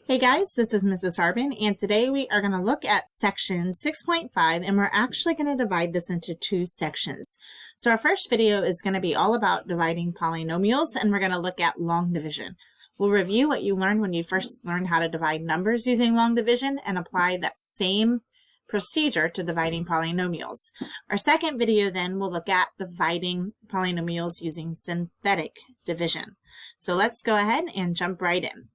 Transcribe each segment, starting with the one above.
Hey guys, this is Mrs. Harbin, and today we are going to look at section 6.5, and we're actually going to divide this into two sections. So our first video is going to be all about dividing polynomials, and we're going to look at long division. We'll review what you learned when you first learned how to divide numbers using long division and apply that same procedure to dividing polynomials. Our second video then will look at dividing polynomials using synthetic division. So let's go ahead and jump right in.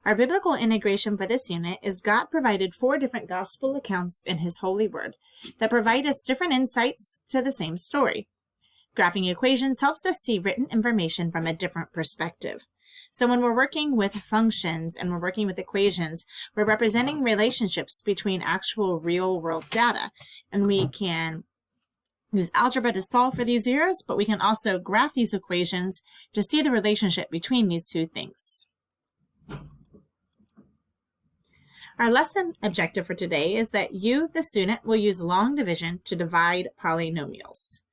Our biblical integration for this unit is God provided 4 different gospel accounts in His holy word that provide us different insights to the same story. Graphing equations helps us see written information from a different perspective. So when we're working with functions and we're working with equations, we're representing relationships between actual real-world data, and we can use algebra to solve for these zeros, but we can also graph these equations to see the relationship between these two things. Our lesson objective for today is that you, the student, will use long division to divide polynomials.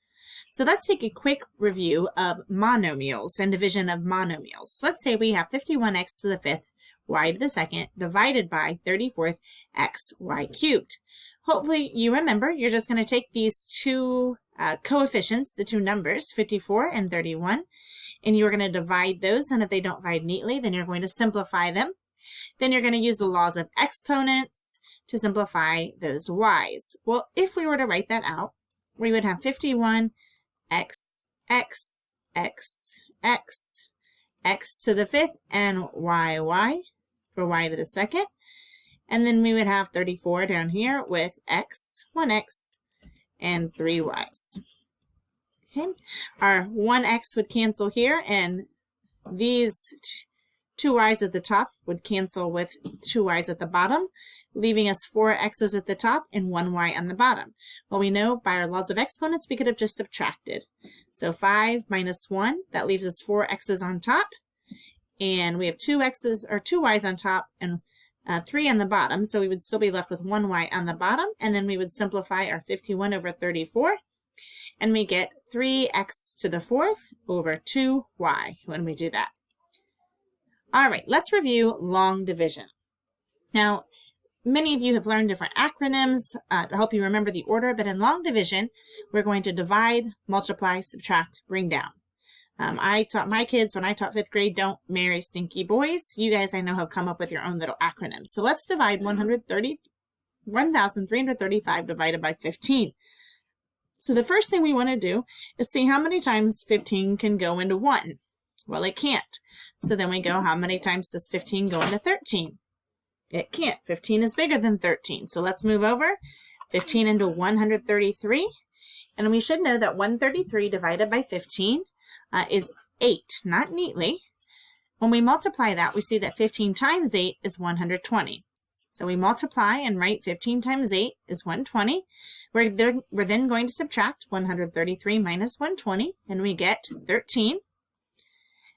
So let's take a quick review of monomials and division of monomials. Let's say we have 51x to the 5th, y to the 2nd, divided by 34th x, y cubed. Hopefully you remember you're just going to take these two coefficients, the two numbers, 54 and 31, and you're going to divide those, and if they don't divide neatly, then you're going to simplify them. Then you're going to use the laws of exponents to simplify those y's. Well, if we were to write that out, we would have 51 x, x, x, x, x to the 5th, and y for y to the 2nd. And then we would have 34 down here with x, 1x, and 3 y's. Okay, our 1x would cancel here, and these 2 y's at the top would cancel with 2 y's at the bottom, leaving us 4 x's at the top and 1 y on the bottom. Well, we know by our laws of exponents, we could have just subtracted. So 5 minus 1, that leaves us 4 x's on top, and we have 2 x's or 2 y's on top and 3 on the bottom, so we would still be left with 1 y on the bottom, and then we would simplify our 51 over 34, and we get 3x to the 4th over 2y when we do that. All right, let's review long division. Now, many of you have learned different acronyms to help you remember the order, but in long division, we're going to divide, multiply, subtract, bring down. I taught my kids when I taught 5th grade, don't marry stinky boys. You guys, I know, have come up with your own little acronyms. So let's divide 1,335 divided by 15. So the first thing we want to do is see how many times 15 can go into 1. Well, it can't. So then we go, how many times does 15 go into 13? It can't. 15 is bigger than 13. So let's move over. 15 into 133. And we should know that 133 divided by 15 is 8, not neatly. When we multiply that, we see that 15 times 8 is 120. So we multiply and write 15 times 8 is 120. We're then going to subtract 133 minus 120, and we get 13.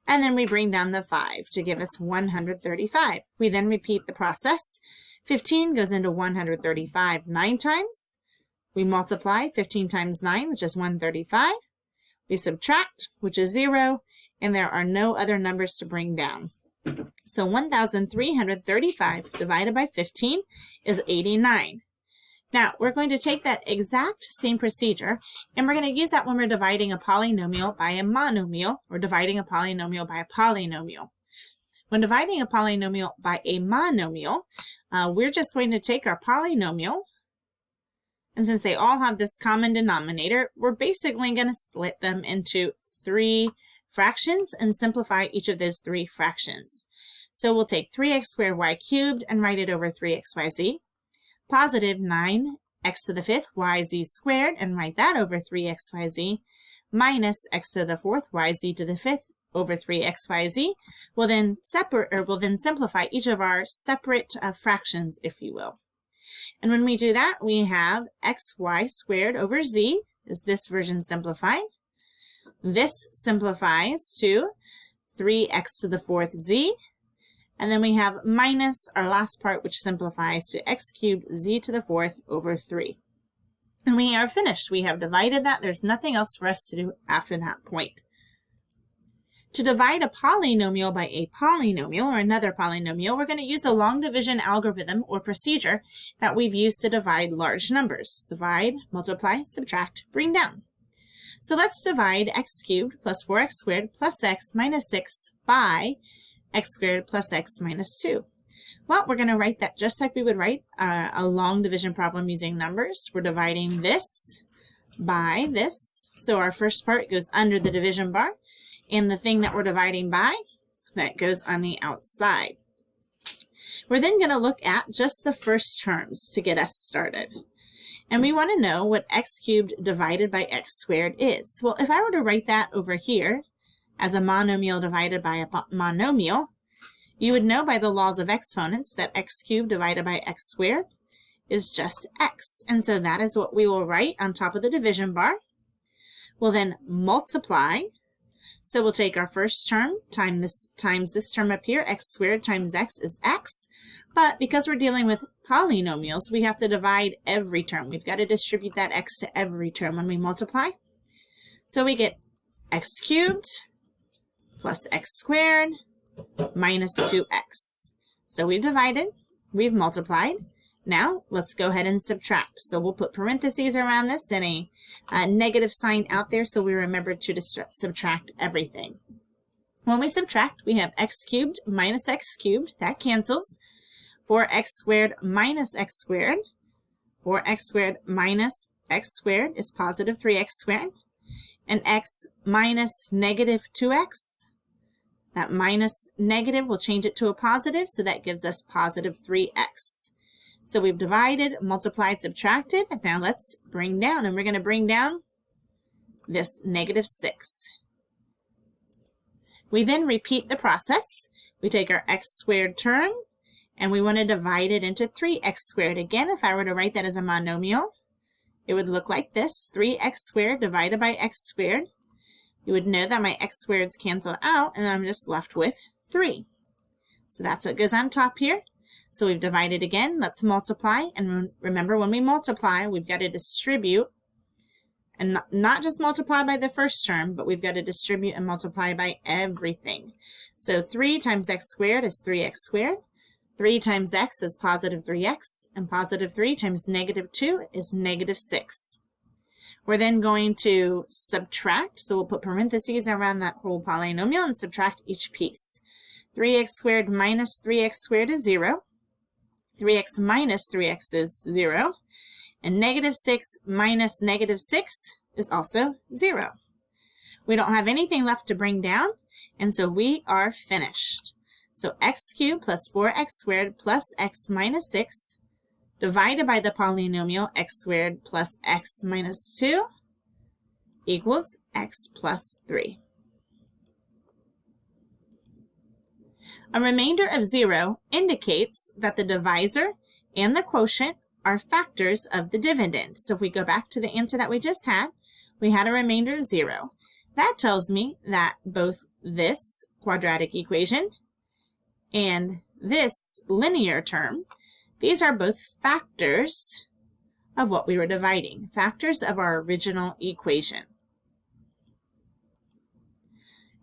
And then we bring down the 5 to give us 135. We then repeat the process. 15 goes into 135 9 times. We multiply 15 times 9, which is 135. We subtract, which is 0, and there are no other numbers to bring down. So 1,335 divided by 15 is 89. Now, we're going to take that exact same procedure, and we're going to use that when we're dividing a polynomial by a monomial, or dividing a polynomial by a polynomial. When dividing a polynomial by a monomial, we're just going to take our polynomial, and since they all have this common denominator, we're basically going to split them into 3 fractions and simplify each of those 3 fractions. So we'll take 3x squared y cubed and write it over 3xyz. Positive 9x to the 5th yz squared, and write that over 3xyz, minus x to the 4th yz to the 5th over 3xyz. We'll then simplify each of our separate fractions, if you will. And when we do that, we have xy squared over z, is this version simplified. This simplifies to 3x to the 4th z. And then we have minus our last part, which simplifies to x cubed z to the 4th over 3. And we are finished. We have divided that. There's nothing else for us to do after that point. To divide a polynomial by a polynomial or another polynomial, we're going to use a long division algorithm or procedure that we've used to divide large numbers. Divide, multiply, subtract, bring down. So let's divide x cubed plus 4x squared plus x minus 6 by x squared plus x minus 2. Well, we're going to write that just like we would write a long division problem using numbers. We're dividing this by this. So our first part goes under the division bar. And the thing that we're dividing by, that goes on the outside. We're then going to look at just the first terms to get us started. And we want to know what x cubed divided by x squared is. Well, if I were to write that over here as a monomial divided by a monomial, you would know by the laws of exponents that x cubed divided by x squared is just x. And so that is what we will write on top of the division bar. We'll then multiply. So we'll take our first term times this term up here, x squared times x is x. But because we're dealing with polynomials, we have to divide every term. We've got to distribute that x to every term when we multiply. So we get x cubed plus x squared minus 2x. So we've divided, we've multiplied. Now, let's go ahead and subtract. So we'll put parentheses around this and a negative sign out there so we remember to subtract everything. When we subtract, we have x cubed minus x cubed. That cancels. 4x squared minus x squared. 4x squared minus x squared is positive 3x squared. And x minus negative 2x. That minus negative, we'll change it to a positive, so that gives us positive 3x. So we've divided, multiplied, subtracted. Now let's bring down, and we're going to bring down this negative 6. We then repeat the process. We take our x squared term, and we want to divide it into 3x squared. Again, if I were to write that as a monomial, it would look like this, 3x squared divided by x squared. You would know that my x squareds canceled out, and I'm just left with 3. So that's what goes on top here. So we've divided again. Let's multiply. And remember, when we multiply, we've got to distribute. And not just multiply by the first term, but we've got to distribute and multiply by everything. So 3 times x squared is 3x squared. 3 times x is positive 3x. And positive 3 times negative 2 is negative 6. We're then going to subtract. So we'll put parentheses around that whole polynomial and subtract each piece. 3x squared minus 3x squared is 0. 3x minus 3x is 0. And negative 6 minus negative 6 is also 0. We don't have anything left to bring down, and so we are finished. So x cubed plus 4x squared plus x minus 6 divided by the polynomial x squared plus x minus 2 equals x plus 3. A remainder of 0 indicates that the divisor and the quotient are factors of the dividend. So if we go back to the answer that we just had, we had a remainder of 0. That tells me that both this quadratic equation and this linear term, these are both factors of what we were dividing, factors of our original equation.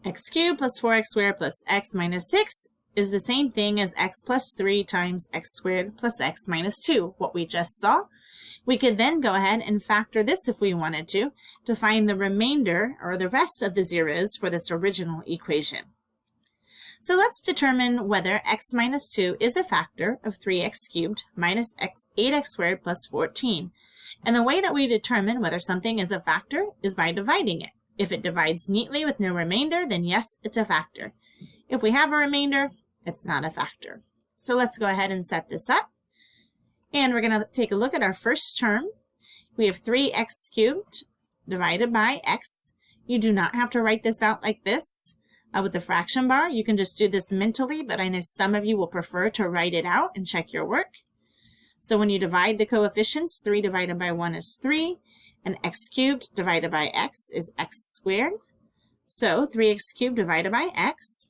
X cubed plus 4x squared plus x minus 6 is the same thing as x plus 3 times x squared plus x minus 2, what we just saw. We could then go ahead and factor this if we wanted to find the remainder or the rest of the zeros for this original equation. So let's determine whether x minus 2 is a factor of 3x cubed minus 8x squared plus 14. And the way that we determine whether something is a factor is by dividing it. If it divides neatly with no remainder, then yes, it's a factor. If we have a remainder, it's not a factor. So let's go ahead and set this up. And we're going to take a look at our first term. We have 3x cubed divided by x. You do not have to write this out like this with the fraction bar. You can just do this mentally, but I know some of you will prefer to write it out and check your work. So when you divide the coefficients, 3 divided by 1 is 3, and x cubed divided by x is x squared. So 3x cubed divided by x.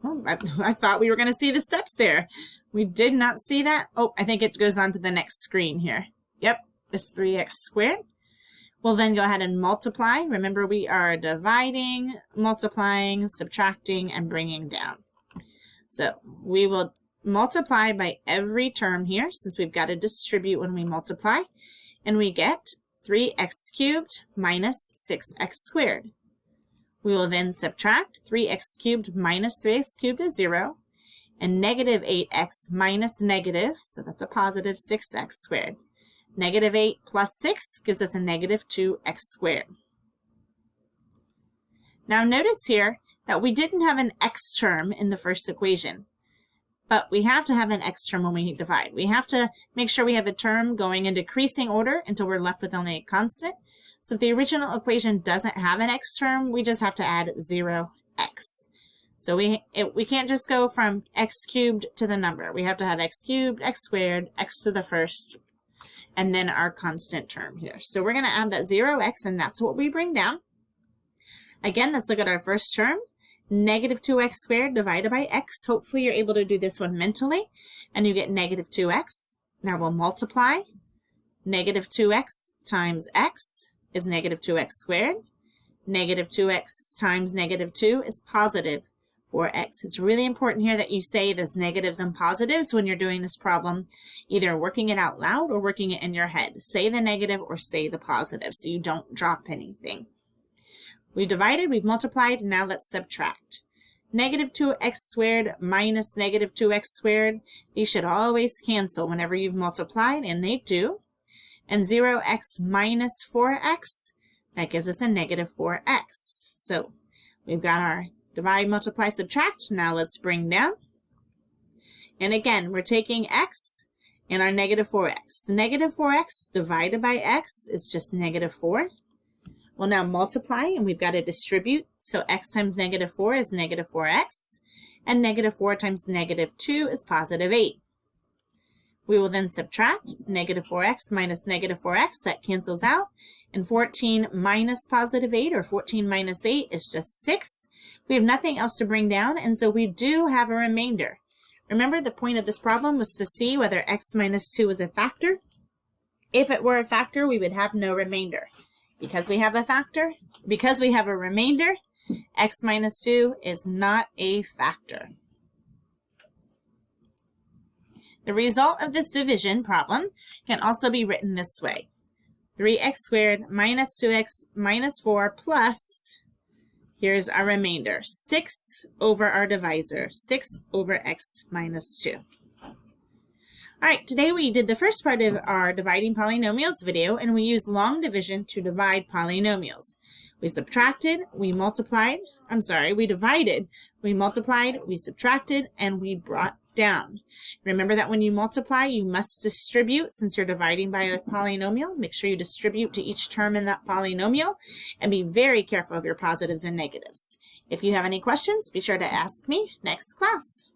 Oh, I thought we were going to see the steps there. We did not see that. Oh, I think it goes on to the next screen here. Yep, it's 3x squared. We'll then go ahead and multiply. Remember, we are dividing, multiplying, subtracting, and bringing down. So we will multiply by every term here, since we've got to distribute when we multiply, and we get 3x cubed minus 6x squared. We will then subtract 3x cubed minus 3x cubed is 0, and negative 8x minus negative, so that's a positive 6x squared. Negative 8 plus 6 gives us a negative 2x squared. Now notice here that we didn't have an x term in the first equation, but we have to have an x term when we divide. We have to make sure we have a term going in decreasing order until we're left with only a constant. So if the original equation doesn't have an x term, we just have to add 0x. So we can't just go from x cubed to the number. We have to have x cubed, x squared, x to the first, and then our constant term here. So we're going to add that 0x, and that's what we bring down. Again, let's look at our first term. Negative 2x squared divided by x. Hopefully you're able to do this one mentally, and you get negative 2x. Now we'll multiply. Negative 2x times x is negative 2x squared. Negative 2x times negative 2 is positive 4x. It's really important here that you say those negatives and positives when you're doing this problem, either working it out loud or working it in your head. Say the negative or say the positive so you don't drop anything. We've divided, we've multiplied, now let's subtract. Negative 2x squared minus negative 2x squared, these should always cancel whenever you've multiplied, and they do. And 0x minus 4x, that gives us a negative 4x. So we've got our divide, multiply, subtract. Now let's bring down. And again, we're taking x and our negative 4x. Negative 4x divided by x is just negative 4. We'll now multiply, and we've got to distribute. So x times negative 4 is negative 4x, and negative 4 times negative 2 is positive 8. We will then subtract negative 4x minus negative 4x. That cancels out. And 14 minus positive 8, or 14 minus 8, is just 6. We have nothing else to bring down, and so we do have a remainder. Remember, the point of this problem was to see whether x minus 2 is a factor. If it were a factor, we would have no remainder. Because we have a factor, because we have a remainder, x minus 2 is not a factor. The result of this division problem can also be written this way. 3x squared minus 2x minus 4 plus, here's our remainder, 6 over our divisor, 6 over x minus 2. All right, today we did the first part of our dividing polynomials video, and we used long division to divide polynomials. We subtracted, we multiplied, we divided, we multiplied, we subtracted, and we brought down. Remember that when you multiply, you must distribute. Since you're dividing by a polynomial, make sure you distribute to each term in that polynomial, and be very careful of your positives and negatives. If you have any questions, be sure to ask me next class.